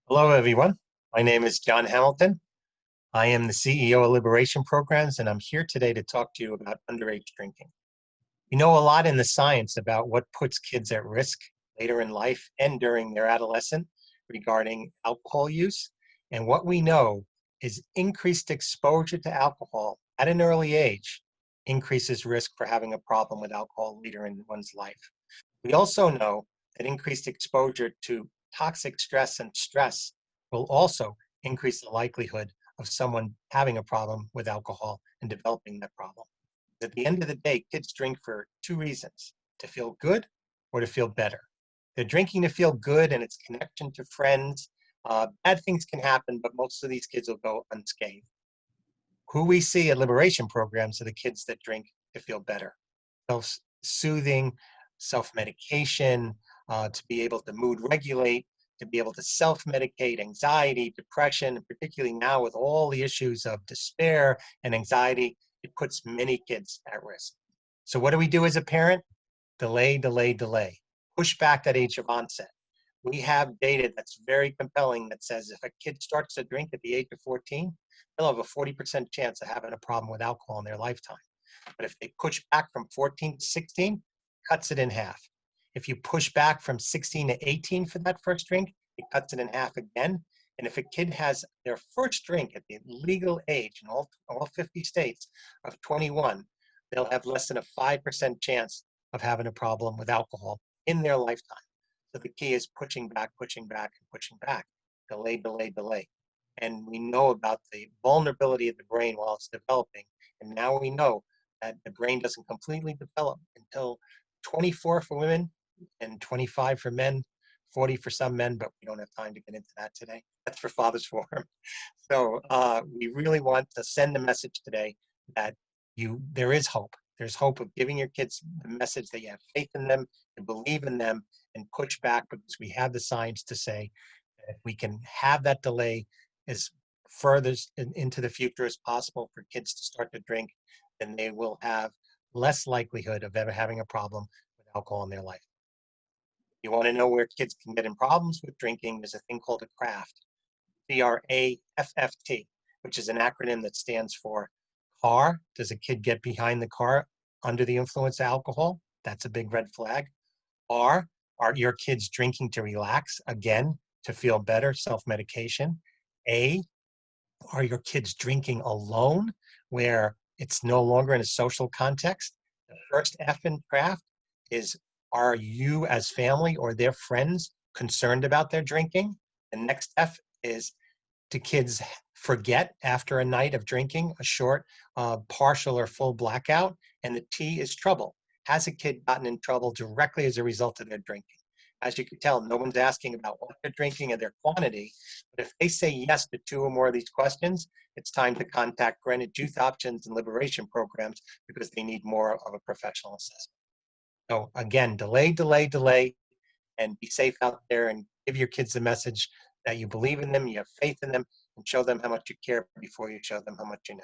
Hello, everyone. My name is John Hamilton. I am the CEO of Liberation Programs, and I'm here today to talk to you about underage drinking. We know a lot in the science about what puts kids at risk later in life and during their adolescence regarding alcohol use. And what we know is increased exposure to alcohol at an early age increases risk for having a problem with alcohol later in one's life. We also know that increased exposure to toxic stress and stress will also increase the likelihood of someone having a problem with alcohol and developing that problem. At the end of the day, kids drink for two reasons: to feel good or to feel better. They're drinking to feel good and its connection to friends. Bad things can happen, but most of these kids will go unscathed. Who we see at liberation programs are the kids that drink to feel better, self-soothing, self-medication, to be able to mood regulate, to be able to self-medicate anxiety, depression, and particularly now with all the issues of despair and anxiety, it puts many kids at risk. So what do we do as a parent? Delay, delay, delay. Push back that age of onset. We have data that's very compelling that says if a kid starts to drink at the age of 14, they'll have a 40% chance of having a problem with alcohol in their lifetime. But if they push back from 14 to 16, cuts it in half. If you push back from 16 to 18 for that first drink, it cuts it in half again. And if a kid has their first drink at the legal age in all 50 states of 21, they'll have less than a 5% chance of having a problem with alcohol in their lifetime. So the key is pushing back, pushing back, and pushing back. Delay, delay, delay. And we know about the vulnerability of the brain while it's developing. And now we know that the brain doesn't completely develop until 24 for women and 25 for men, 40 for some men, but we don't have time to get into that today. That's for Father's Forum. So we really want to send a message today that there is hope. There's hope of giving your kids the message that you have faith in them, and believe in them, and push back because we have the science to say that if we can have that delay as further into the future as possible for kids to start to drink, then they will have less likelihood of ever having a problem with alcohol in their life. You want to know where kids can get in problems with drinking, there's a thing called a craft, CRAFFT, which is an acronym that stands for car. Does a kid get behind the car under the influence of alcohol? That's a big red flag. R, are your kids drinking to relax? Again, to feel better, self-medication. A, are your kids drinking alone where it's no longer in a social context? The first F in craft is, are you as family or their friends concerned about their drinking? The next F is, do kids forget after a night of drinking, a short, partial, or full blackout? And the T is trouble. Has a kid gotten in trouble directly as a result of their drinking? As you can tell, no one's asking about what they're drinking and their quantity. But if they say yes to two or more of these questions, it's time to contact Greenwich Youth Options and Liberation Programs because they need more of a professional assessment. So again, delay, delay, delay, and be safe out there and give your kids the message that you believe in them, you have faith in them, and show them how much you care before you show them how much you know.